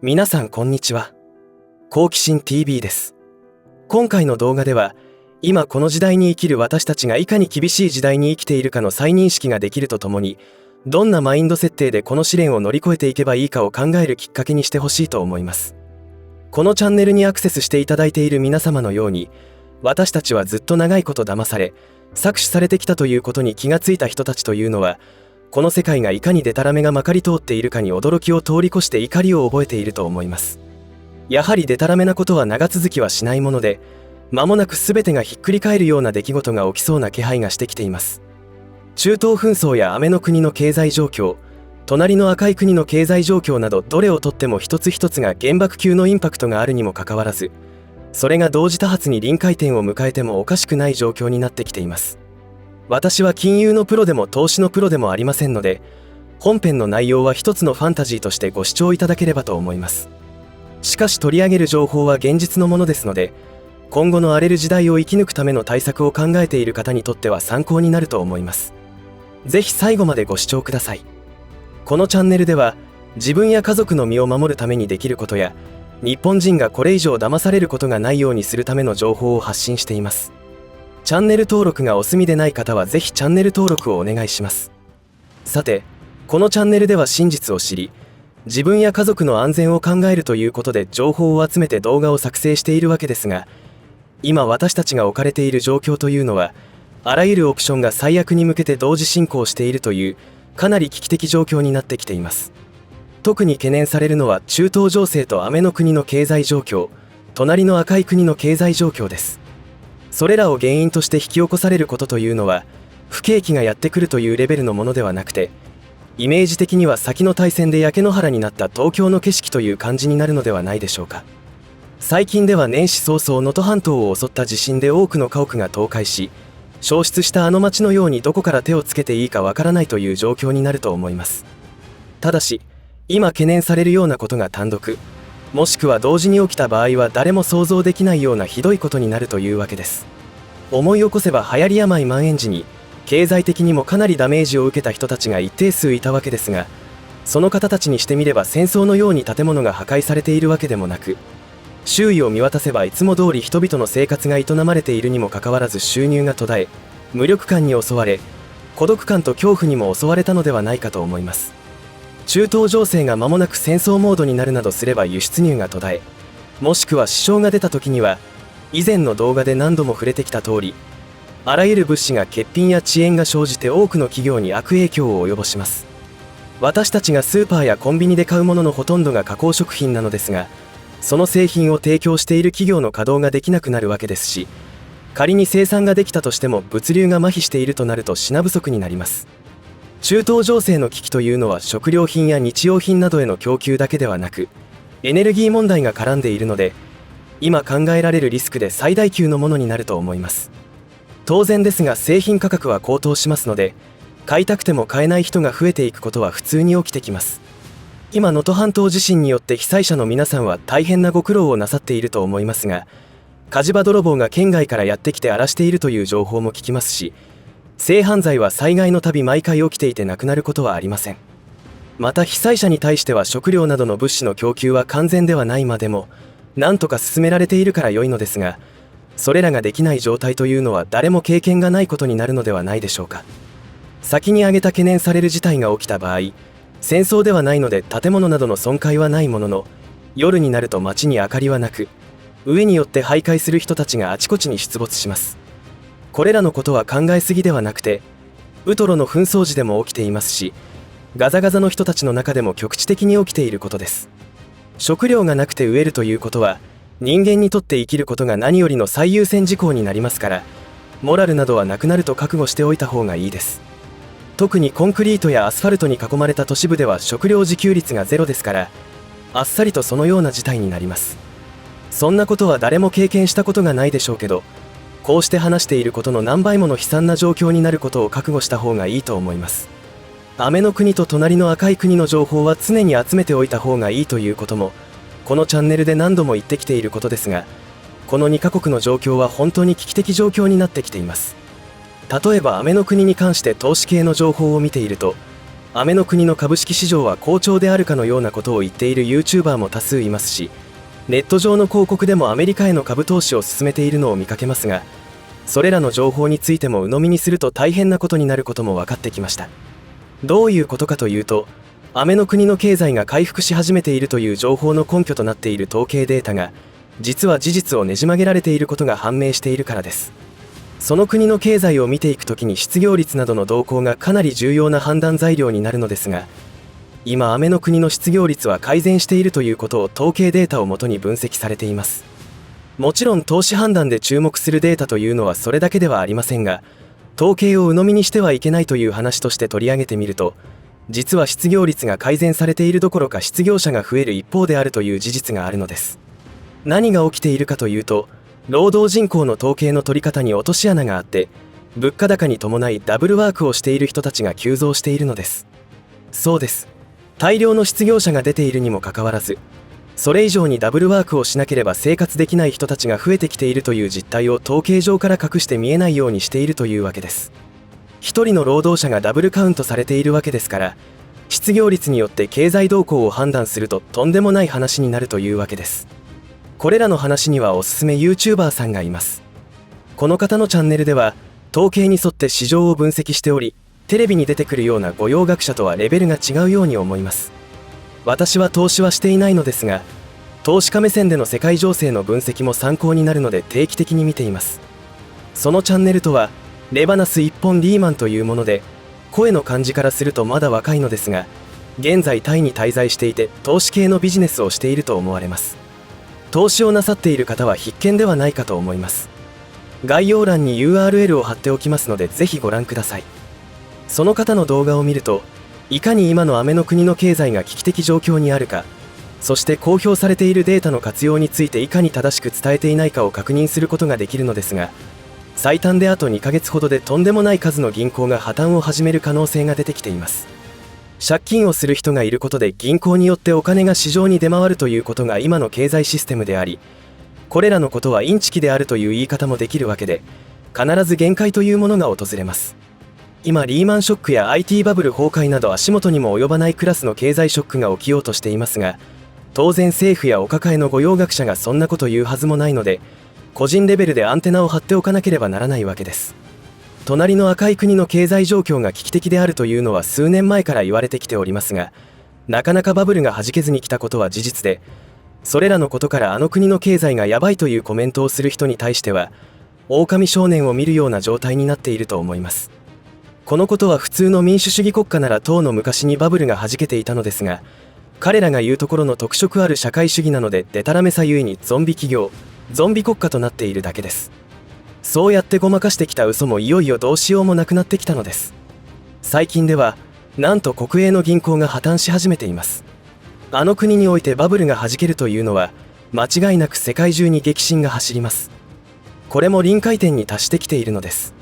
皆さんこんにちは。好奇心 TV です。今回の動画では、今この時代に生きる私たちがいかに厳しい時代に生きているかの再認識ができるとともに、どんなマインド設定でこの試練を乗り越えていけばいいかを考えるきっかけにしてほしいと思います。このチャンネルにアクセスしていただいている皆様のように、私たちはずっと長いこと騙され、搾取されてきたということに気がついた人たちというのは、この世界がいかにデタラメがまかり通っているかに驚きを通り越して怒りを覚えていると思います。やはりデタラメなことは長続きはしないもので、間もなく全てがひっくり返るような出来事が起きそうな気配がしてきています。中東紛争やアメの国の経済状況、隣の赤い国の経済状況など、どれをとっても一つ一つが原爆級のインパクトがあるにもかかわらず、それが同時多発に臨界点を迎えてもおかしくない状況になってきています。私は金融のプロでも投資のプロでもありませんので、本編の内容は一つのファンタジーとしてご視聴いただければと思います。しかし取り上げる情報は現実のものですので、今後の荒れる時代を生き抜くための対策を考えている方にとっては参考になると思います。ぜひ最後までご視聴ください。このチャンネルでは、自分や家族の身を守るためにできることや、日本人がこれ以上騙されることがないようにするための情報を発信しています。チャンネル登録がお済みでない方はぜひチャンネル登録をお願いします。さて、このチャンネルでは真実を知り、自分や家族の安全を考えるということで情報を集めて動画を作成しているわけですが、今私たちが置かれている状況というのは、あらゆるオプションが最悪に向けて同時進行しているという、かなり危機的状況になってきています。特に懸念されるのは中東情勢とアメの国の経済状況、隣の赤い国の経済状況です。それらを原因として引き起こされることというのは、不景気がやってくるというレベルのものではなくて、イメージ的には先の大戦で焼け野原になった東京の景色という感じになるのではないでしょうか。最近では年始早々能登半島を襲った地震で多くの家屋が倒壊し、焼失したあの町のようにどこから手をつけていいかわからないという状況になると思います。ただし、今懸念されるようなことが単独、もしくは同時に起きた場合は誰も想像できないようなひどいことになるというわけです。思い起こせば流行り病蔓延時に経済的にもかなりダメージを受けた人たちが一定数いたわけですが、その方たちにしてみれば戦争のように建物が破壊されているわけでもなく、周囲を見渡せばいつも通り人々の生活が営まれているにもかかわらず収入が途絶え、無力感に襲われ、孤独感と恐怖にも襲われたのではないかと思います。中東情勢が間もなく戦争モードになるなどすれば輸出入が途絶え、もしくは支障が出た時には、以前の動画で何度も触れてきた通り、あらゆる物資が欠品や遅延が生じて多くの企業に悪影響を及ぼします。私たちがスーパーやコンビニで買うもののほとんどが加工食品なのですが、その製品を提供している企業の稼働ができなくなるわけですし、仮に生産ができたとしても物流が麻痺しているとなると品不足になります。中東情勢の危機というのは食料品や日用品などへの供給だけではなく、エネルギー問題が絡んでいるので、今考えられるリスクで最大級のものになると思います。当然ですが製品価格は高騰しますので、買いたくても買えない人が増えていくことは普通に起きてきます。今能登半島地震によって被災者の皆さんは大変なご苦労をなさっていると思いますが、火事場泥棒が県外からやってきて荒らしているという情報も聞きますし、性犯罪は災害のたび毎回起きていてなくなることはありません。また被災者に対しては食料などの物資の供給は完全ではないまでも、なんとか進められているから良いのですが、それらができない状態というのは誰も経験がないことになるのではないでしょうか。先に挙げた懸念される事態が起きた場合、戦争ではないので建物などの損壊はないものの、夜になると街に明かりはなく、上によって徘徊する人たちがあちこちに出没します。これらのことは考えすぎではなくて、ウトロの紛争時でも起きていますし、ガザガザの人たちの中でも局地的に起きていることです。食料がなくて飢えるということは、人間にとって生きることが何よりの最優先事項になりますから、モラルなどはなくなると覚悟しておいた方がいいです。特にコンクリートやアスファルトに囲まれた都市部では食料自給率がゼロですから、あっさりとそのような事態になります。そんなことは誰も経験したことがないでしょうけど、こうして話していることの何倍もの悲惨な状況になることを覚悟した方がいいと思います。アメの国と隣の赤い国の情報は常に集めておいた方がいいということも、このチャンネルで何度も言ってきていることですが、この2カ国の状況は本当に危機的状況になってきています。例えばアメの国に関して投資系の情報を見ていると、雨の国の株式市場は好調であるかのようなことを言っている YouTuber も多数いますし、ネット上の広告でもアメリカへの株投資を進めているのを見かけますが、それらの情報についても鵜呑みにすると大変なことになることも分かってきました。どういうことかというと、雨の国の経済が回復し始めているという情報の根拠となっている統計データが、実は事実をねじ曲げられていることが判明しているからです。その国の経済を見ていくときに失業率などの動向がかなり重要な判断材料になるのですが、今雨の国の失業率は改善しているということを統計データをもとに分析されています。もちろん投資判断で注目するデータというのはそれだけではありませんが、統計を鵜呑みにしてはいけないという話として取り上げてみると、実は失業率が改善されているどころか失業者が増える一方であるという事実があるのです。何が起きているかというと、労働人口の統計の取り方に落とし穴があって、物価高に伴いダブルワークをしている人たちが急増しているのです。そうです。大量の失業者が出ているにもかかわらず、それ以上にダブルワークをしなければ生活できない人たちが増えてきているという実態を統計上から隠して見えないようにしているというわけです。一人の労働者がダブルカウントされているわけですから、失業率によって経済動向を判断するととんでもない話になるというわけです。これらの話にはおすすめ YouTuber さんがいます。この方のチャンネルでは統計に沿って市場を分析しており、テレビに出てくるような御用学者とはレベルが違うように思います。私は投資はしていないのですが、投資家目線での世界情勢の分析も参考になるので定期的に見ています。そのチャンネルとはレバナス一本リーマンというもので、声の感じからするとまだ若いのですが、現在タイに滞在していて投資系のビジネスをしていると思われます。投資をなさっている方は必見ではないかと思います。概要欄に URL を貼っておきますのでぜひご覧ください。その方の動画を見ると、いかに今の雨の国の経済が危機的状況にあるか、そして公表されているデータの活用についていかに正しく伝えていないかを確認することができるのですが、最短であと2ヶ月ほどでとんでもない数の銀行が破綻を始める可能性が出てきています。借金をする人がいることで銀行によってお金が市場に出回るということが今の経済システムであり、これらのことはインチキであるという言い方もできるわけで、必ず限界というものが訪れます。今リーマンショックや IT バブル崩壊など足元にも及ばないクラスの経済ショックが起きようとしていますが、当然政府やお抱えの御用学者がそんなこと言うはずもないので、個人レベルでアンテナを張っておかなければならないわけです。隣の赤い国の経済状況が危機的であるというのは数年前から言われてきておりますが、なかなかバブルが弾けずに来たことは事実で、それらのことからあの国の経済がやばいというコメントをする人に対しては、狼少年を見るような状態になっていると思います。このことは普通の民主主義国家なら当の昔にバブルが弾けていたのですが、彼らが言うところの特色ある社会主義なのでデタラメさゆえにゾンビ企業、ゾンビ国家となっているだけです。そうやってごまかしてきた嘘もいよいよどうしようもなくなってきたのです。最近ではなんと国営の銀行が破綻し始めています。あの国においてバブルが弾けるというのは間違いなく世界中に激震が走ります。これも臨界点に達してきているのです。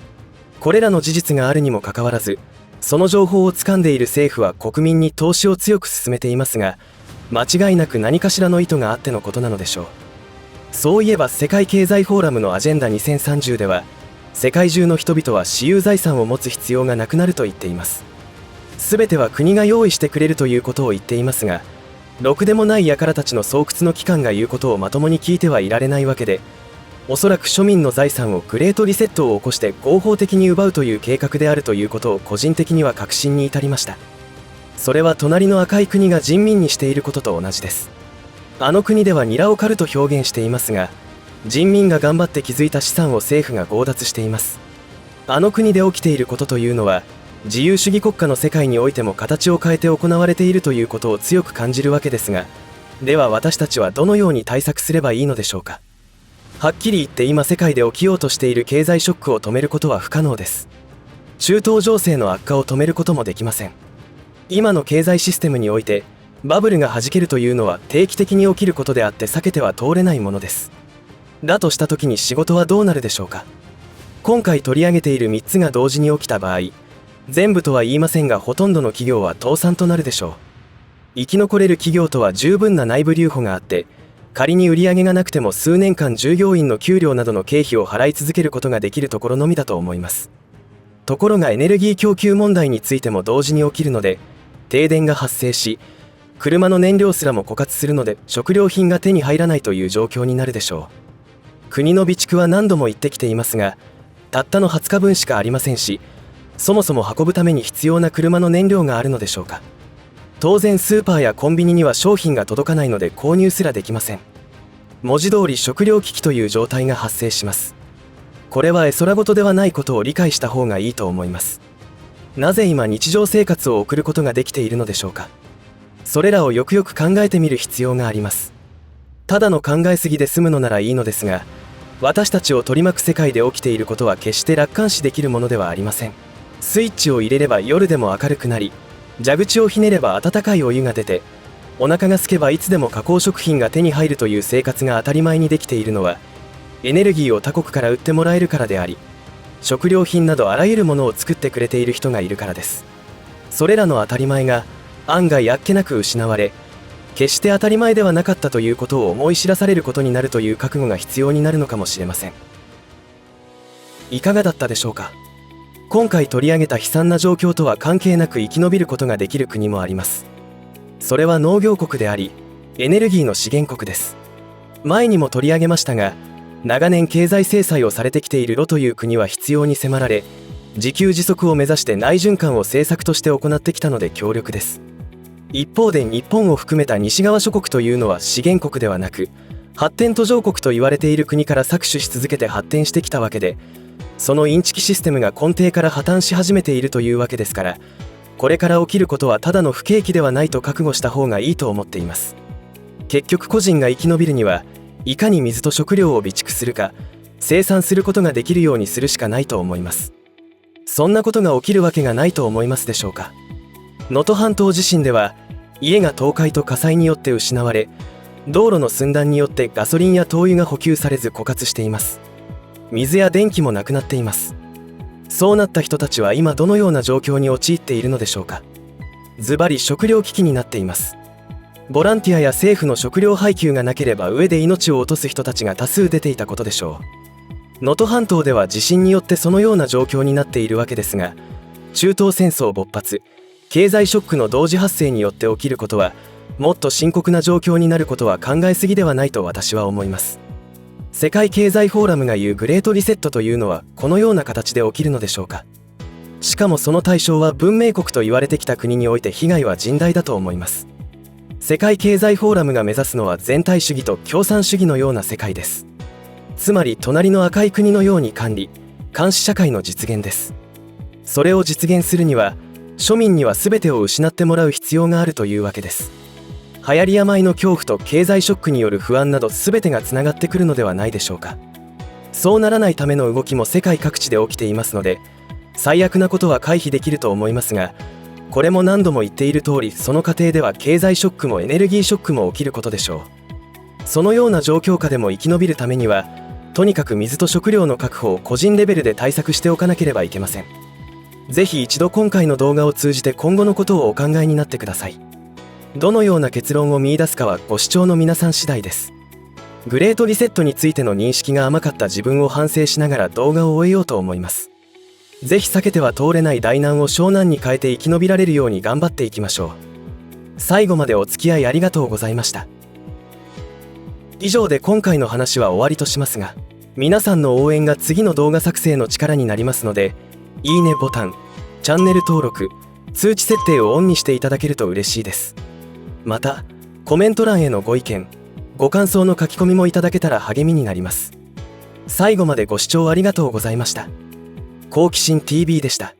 これらの事実があるにもかかわらず、その情報をつかんでいる政府は国民に投資を強く進めていますが、間違いなく何かしらの意図があってのことなのでしょう。そういえば世界経済フォーラムのアジェンダ2030では、世界中の人々は私有財産を持つ必要がなくなると言っています。すべては国が用意してくれるということを言っていますが、ろくでもない輩たちの巣窟の機関が言うことをまともに聞いてはいられないわけで、おそらく庶民の財産をグレートリセットを起こして合法的に奪うという計画であるということを個人的には確信に至りました。それは隣の赤い国が人民にしていることと同じです。あの国ではニラを狩ると表現していますが、人民が頑張って築いた資産を政府が強奪しています。あの国で起きていることというのは、自由主義国家の世界においても形を変えて行われているということを強く感じるわけですが、では私たちはどのように対策すればいいのでしょうか。はっきり言って今世界で起きようとしている経済ショックを止めることは不可能です。中東情勢の悪化を止めることもできません。今の経済システムにおいてバブルが弾けるというのは定期的に起きることであって避けては通れないものです。だとした時に仕事はどうなるでしょうか。今回取り上げている3つが同時に起きた場合、全部とは言いませんがほとんどの企業は倒産となるでしょう。生き残れる企業とは十分な内部留保があって、仮に売り上げがなくても数年間従業員の給料などの経費を払い続けることができるところのみだと思います。ところがエネルギー供給問題についても同時に起きるので、停電が発生し、車の燃料すらも枯渇するので食料品が手に入らないという状況になるでしょう。国の備蓄は何度も言ってきていますが、たったの20日分しかありませんし、そもそも運ぶために必要な車の燃料があるのでしょうか。当然スーパーやコンビニには商品が届かないので購入すらできません。文字通り食料危機という状態が発生します。これは絵空事ではないことを理解した方がいいと思います。なぜ今日常生活を送ることができているのでしょうか。それらをよくよく考えてみる必要があります。ただの考えすぎで済むのならいいのですが、私たちを取り巻く世界で起きていることは決して楽観視できるものではありません。スイッチを入れれば夜でも明るくなり、蛇口をひねれば温かいお湯が出て、お腹が空けばいつでも加工食品が手に入るという生活が当たり前にできているのは、エネルギーを他国から売ってもらえるからであり、食料品などあらゆるものを作ってくれている人がいるからです。それらの当たり前が案外あっけなく失われ、決して当たり前ではなかったということを思い知らされることになるという覚悟が必要になるのかもしれません。いかがだったでしょうか。今回取り上げた悲惨な状況とは関係なく生き延びることができる国もあります。それは農業国であり、エネルギーの資源国です。前にも取り上げましたが、長年経済制裁をされてきているロという国は必要に迫られ、自給自足を目指して内循環を政策として行ってきたので強力です。一方で日本を含めた西側諸国というのは資源国ではなく、発展途上国と言われている国から搾取し続けて発展してきたわけで、そのインチキシステムが根底から破綻し始めているというわけですから、これから起きることはただの不景気ではないと覚悟した方がいいと思っています。結局個人が生き延びるには、いかに水と食料を備蓄するか、生産することができるようにするしかないと思います。そんなことが起きるわけがないと思いますでしょうか。能登半島地震では、家が倒壊と火災によって失われ、道路の寸断によってガソリンや灯油が補給されず枯渇しています。水や電気もなくなっています。そうなった人たちは今どのような状況に陥っているのでしょうか。ズバリ食料危機になっています。ボランティアや政府の食料配給がなければ上で命を落とす人たちが多数出ていたことでしょう。能登半島では地震によってそのような状況になっているわけですが、中東戦争勃発、経済ショックの同時発生によって起きることは、もっと深刻な状況になることは考えすぎではないと私は思います。世界経済フォーラムが言うグレートリセットというのはこのような形で起きるのでしょうか。しかもその対象は文明国と言われてきた国において被害は甚大だと思います。世界経済フォーラムが目指すのは全体主義と共産主義のような世界です。つまり隣の赤い国のように監視社会の実現です。それを実現するには、庶民には全てを失ってもらう必要があるというわけです。流行り病の恐怖と経済ショックによる不安など全てがつながってくるのではないでしょうか。そうならないための動きも世界各地で起きていますので、最悪なことは回避できると思いますが、これも何度も言っている通り、その過程では経済ショックもエネルギーショックも起きることでしょう。そのような状況下でも生き延びるためには、とにかく水と食料の確保を個人レベルで対策しておかなければいけません。ぜひ一度今回の動画を通じて今後のことをお考えになってください。どのような結論を見出すかはご視聴の皆さん次第です。グレートリセットについての認識が甘かった自分を反省しながら動画を終えようと思います。ぜひ避けては通れない大難を小難に変えて生き延びられるように頑張っていきましょう。最後までお付き合いありがとうございました。以上で今回の話は終わりとしますが、皆さんの応援が次の動画作成の力になりますので、いいねボタン、チャンネル登録、通知設定をオンにしていただけると嬉しいです。また、コメント欄へのご意見、ご感想の書き込みもいただけたら励みになります。最後までご視聴ありがとうございました。好奇心 TV でした。